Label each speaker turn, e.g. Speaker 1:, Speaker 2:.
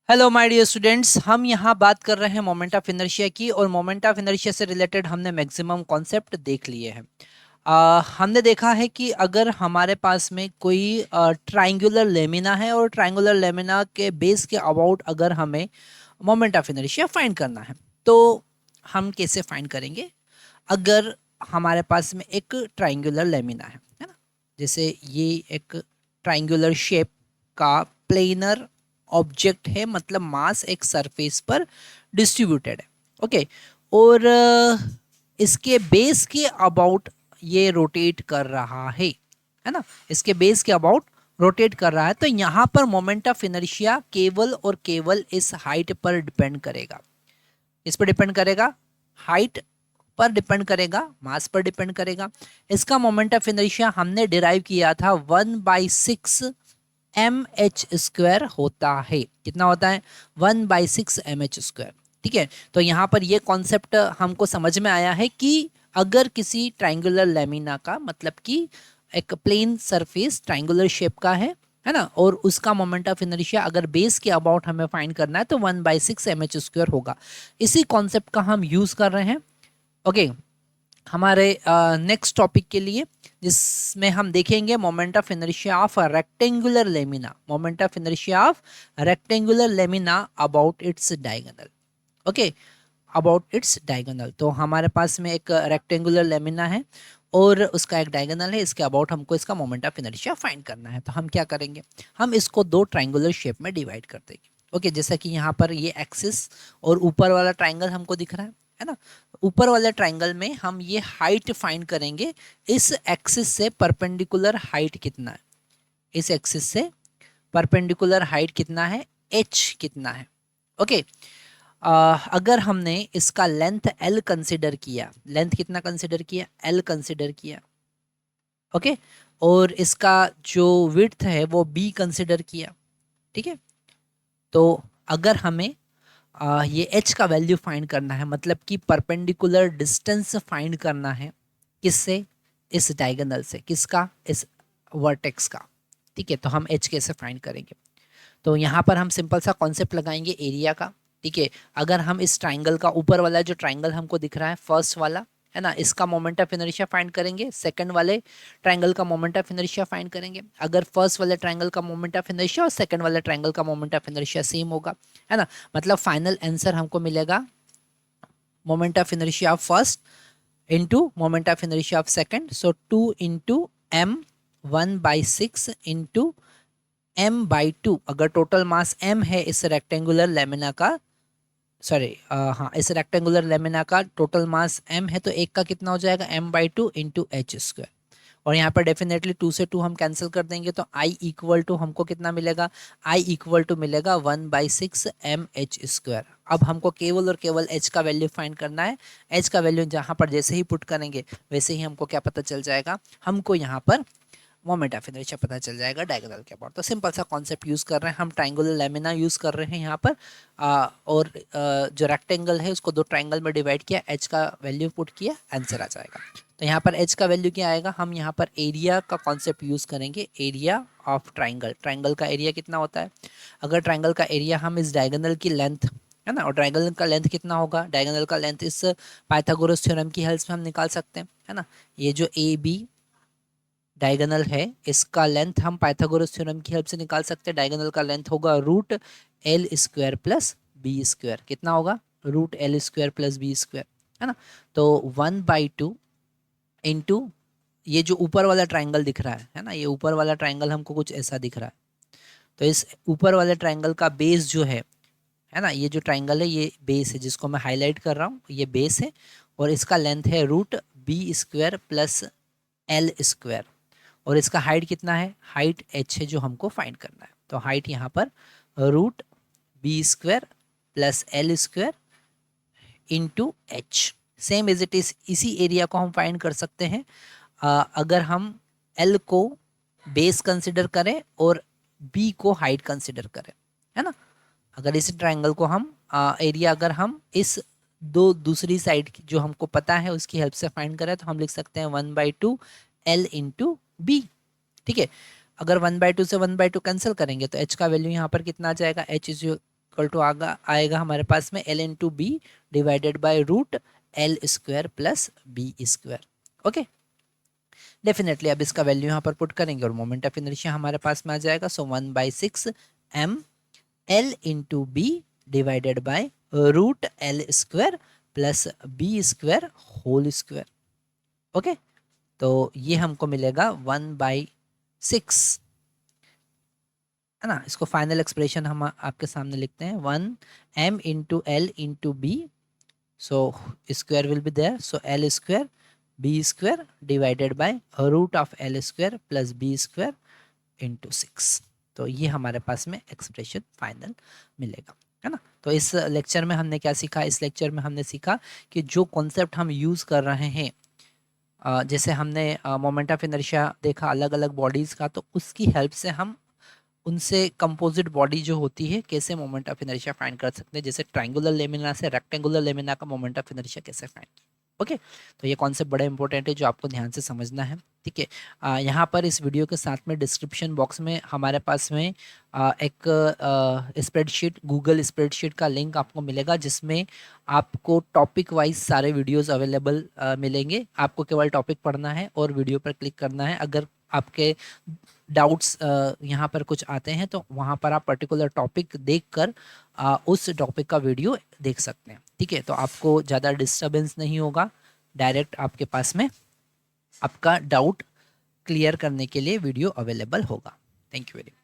Speaker 1: Hello my dear students, हम यहाँ बात कर रहे हैं मोमेंट ऑफ इनर्शिया की। और मोमेंट ऑफ इनर्शिया से रिलेटेड हमने मैक्सिमम कॉन्सेप्ट देख लिए हैं। हमने देखा है कि अगर हमारे पास में कोई ट्रायंगुलर लेमिना है और ट्रायंगुलर लेमिना के बेस के अबाउट अगर हमें मोमेंट ऑफ इनर्शिया फाइंड करना है तो हम कैसे फाइंड करेंगे। अगर हमारे पास में एक ट्रायंगुलर लेमिना है ना, जैसे ये एक ट्रायंगुलर शेप का प्लेनर ऑब्जेक्ट है, मतलब मास एक सरफेस पर डिस्ट्रीब्यूटेड है। ओके। और इसके बेस के अबाउट ये रोटेट कर रहा है ना, इसके बेस के अबाउट रोटेट कर रहा है। तो यहाँ पर मोमेंट ऑफ इनर्शिया केवल और केवल इस हाइट पर डिपेंड करेगा। इस पर डिपेंड करेगा, हाइट पर डिपेंड करेगा, मास पर डिपेंड करेगा। इसका मोमेंट ऑफ इनर्शिया हमने डिराइव किया था 1/6 mh² होता है। कितना होता है? 1/6 mh²। ठीक है, तो यहाँ पर ये कॉन्सेप्ट हमको समझ में आया है कि अगर किसी ट्राइंगुलर लेमिना का मतलब कि एक प्लेन सरफेस ट्राइंगुलर शेप का है ना, और उसका मोमेंट ऑफ इनर्शिया अगर बेस के अबाउट हमें फाइंड करना है तो 1/6 mh² होगा। इसी कॉन्सेप्ट का हम यूज कर रहे हैं। ओके, हमारे नेक्स्ट टॉपिक के लिए, जिसमें हम देखेंगे moment of inertia of rectangular lamina, moment of inertia of rectangular lamina about its diagonal. Okay, about its diagonal. तो हमारे पास में एक रेक्टेंगुलर लेमिना है और उसका एक डायगोनल है, इसके अबाउट हमको इसका मोमेंट ऑफ इनर्शिया फाइंड करना है। तो हम क्या करेंगे, हम इसको दो ट्राइंगुलर शेप में डिवाइड कर देंगे। ओके, जैसा कि यहाँ पर ये एक्सिस और ऊपर वाला ट्राइंगल हमको दिख रहा है ना। ऊपर वाले ट्राइंगल में हम ये हाइट फाइंड करेंगे, इस एक्सिस से परपेंडिकुलर हाइट कितना है, इस एक्सिस से परपेंडिकुलर हाइट कितना है, एच कितना है। ओके, अगर हमने इसका लेंथ L कंसिडर किया, लेंथ कितना कंसिडर किया, L कंसिडर किया। ओके, और इसका जो विड्थ है वो B कंसिडर किया। ठीक है, तो अगर हमें ये h का वैल्यू फाइंड करना है, मतलब कि परपेंडिकुलर डिस्टेंस फाइंड करना है, किससे, इस डायगोनल से, किसका, इस वर्टेक्स का। ठीक है, तो हम h कैसे फाइंड करेंगे। तो यहाँ पर हम सिंपल सा कॉन्सेप्ट लगाएंगे एरिया का। ठीक है, अगर हम इस ट्राइंगल का ऊपर वाला जो ट्राइंगल हमको दिख रहा है फर्स्ट वाला, है ना, इसका मोमेंट ऑफ इनर्शिया फाइंड करेंगे, सेकंड वाले ट्राइंगल का मोमेंट ऑफ इनर्शिया फाइंड करेंगे। अगर फर्स्ट वाले ट्राइंगल का मोमेंट ऑफ इनर्शिया और सेकंड वाले ट्राइंगल का मोमेंट ऑफ इनर्शिया सेम होगा, है ना, मतलब फाइनल आंसर हमको मिलेगा moment of inertia of first into moment of inertia of second. So 2 into m 1/6 into m/2। अगर टोटल मास m है इस रेक्टेंगुलर लेमिना का, सॉरी हाँ, इस रेक्टेंगुलर लेमिना का टोटल मास m है, तो एक का कितना हो जाएगा, m/2 इंटू h²। और यहाँ पर डेफिनेटली 2 से 2 हम कैंसिल कर देंगे, तो I इक्वल टू हमको कितना मिलेगा, I इक्वल टू मिलेगा 1/6 mh²। अब हमको केवल और केवल h का वैल्यू फाइंड करना है। h का वैल्यू जहाँ पर जैसे ही पुट करेंगे वैसे ही हमको क्या पता चल जाएगा, हमको यहाँ पर मोमेंट ऑफ इनर्शिया पता चल जाएगा डायगोनल के अबाउट। तो सिंपल सा कॉन्सेप्ट यूज कर रहे हैं हम, ट्राइंगुलर लेमिना यूज कर रहे हैं यहाँ पर। और जो रेक्टेंगल है उसको दो ट्राइंगल में डिवाइड किया, एच का वैल्यू पुट किया, आंसर आ जाएगा। तो यहाँ पर एच का वैल्यू क्या आएगा, हम यहाँ पर एरिया का कॉन्सेप्ट यूज करेंगे, एरिया ऑफ ट्राइंगल। ट्राइंगल का एरिया कितना होता है, अगर ट्राइंगल का एरिया हम इस डायगोनल की लेंथ, है ना, और डायगोनल का लेंथ कितना होगा, डायगोनल का लेंथ इस पाइथागोरस थ्योरम की हेल्प से हम निकाल सकते हैं, है ना। ये जो ए बी डायगोनल है इसका लेंथ हम पाइथागोरस थ्योरम की हेल्प से निकाल सकते हैं। डायगोनल का लेंथ होगा √L² प्लस B²। कितना होगा, √L² प्लस B², है ना। तो 1/2 इंटू ये जो ऊपर वाला ट्राइंगल दिख रहा है ना, ये ऊपर वाला ट्राइंगल हमको कुछ ऐसा दिख रहा है। तो इस ऊपर वाले ट्राइंगल का बेस जो है ना, ये जो ट्राइंगल है ये बेस है, जिसको मैं हाईलाइट कर रहा हूँ, ये बेस है। और इसका लेंथ है √B² प्लस L²। और इसका हाइट कितना है, हाइट h है जो हमको फाइंड करना है। तो हाइट यहाँ पर √B² plus L² into H, same as it is. इसी एरिया को हम फाइंड कर सकते हैं अगर हम L को बेस कंसिडर करें और B को हाइट कंसिडर करें, है ना। अगर इस ट्राइंगल को हम एरिया अगर हम इस दो दूसरी साइड जो हमको पता है उसकी हेल्प से फाइंड करें, तो हम लिख सकते हैं 1/2 L इंटू बी। ठीक है, अगर 1/2 से 1/2 कैंसिल करेंगे तो h का वैल्यू यहाँ पर कितना आ जाएगा, h इज इक्वल टू आएगा हमारे पास में L into B divided by root L square plus B square. Okay, definitely अब इसका वैल्यू यहाँ पर पुट करेंगे और मोमेंट ऑफ इनर्शिया हमारे पास में आ जाएगा। So 1/6 M L into B divided by root L square plus B square whole square. Okay, तो ये हमको मिलेगा 1/6, है ना। इसको फाइनल एक्सप्रेशन हम आपके सामने लिखते हैं, 1 m into L into B, so square will be there, so L square B square divided by root of L square plus B square into 6। तो ये हमारे पास में एक्सप्रेशन फाइनल मिलेगा, है ना। तो इस लेक्चर में हमने क्या सीखा? इस लेक्चर में हमने सीखा कि जो कॉन्सेप्ट हम यूज़ कर रहे हैं, जैसे हमने मोमेंट ऑफ इनर्शिया देखा अलग अलग बॉडीज़ का, तो उसकी हेल्प से हम उनसे कंपोजिट बॉडी जो होती है कैसे मोमेंट ऑफ इनर्शिया फाइंड कर सकते हैं, जैसे ट्रायंगुलर लेमिना से रेक्टेंगुलर लेमिना का मोमेंट ऑफ इनर्शिया कैसे फाइंड। ओके, तो ये कॉन्सेप्ट बड़ा इंपॉर्टेंट है जो आपको ध्यान से समझना है, ठीक है। यहाँ पर इस वीडियो के साथ में डिस्क्रिप्शन बॉक्स में हमारे पास में एक स्प्रेडशीट, गूगल स्प्रेडशीट का लिंक आपको मिलेगा, जिसमें आपको टॉपिक वाइज सारे वीडियोस अवेलेबल मिलेंगे। आपको केवल टॉपिक पढ़ना है और वीडियो पर क्लिक करना है। अगर आपके डाउट्स यहाँ पर कुछ आते हैं तो वहाँ पर आप पर्टिकुलर टॉपिक देखकर उस टॉपिक का वीडियो देख सकते हैं, ठीक है। तो आपको ज़्यादा डिस्टर्बेंस नहीं होगा, डायरेक्ट आपके पास में आपका डाउट क्लियर करने के लिए वीडियो अवेलेबल होगा। Thank you very much.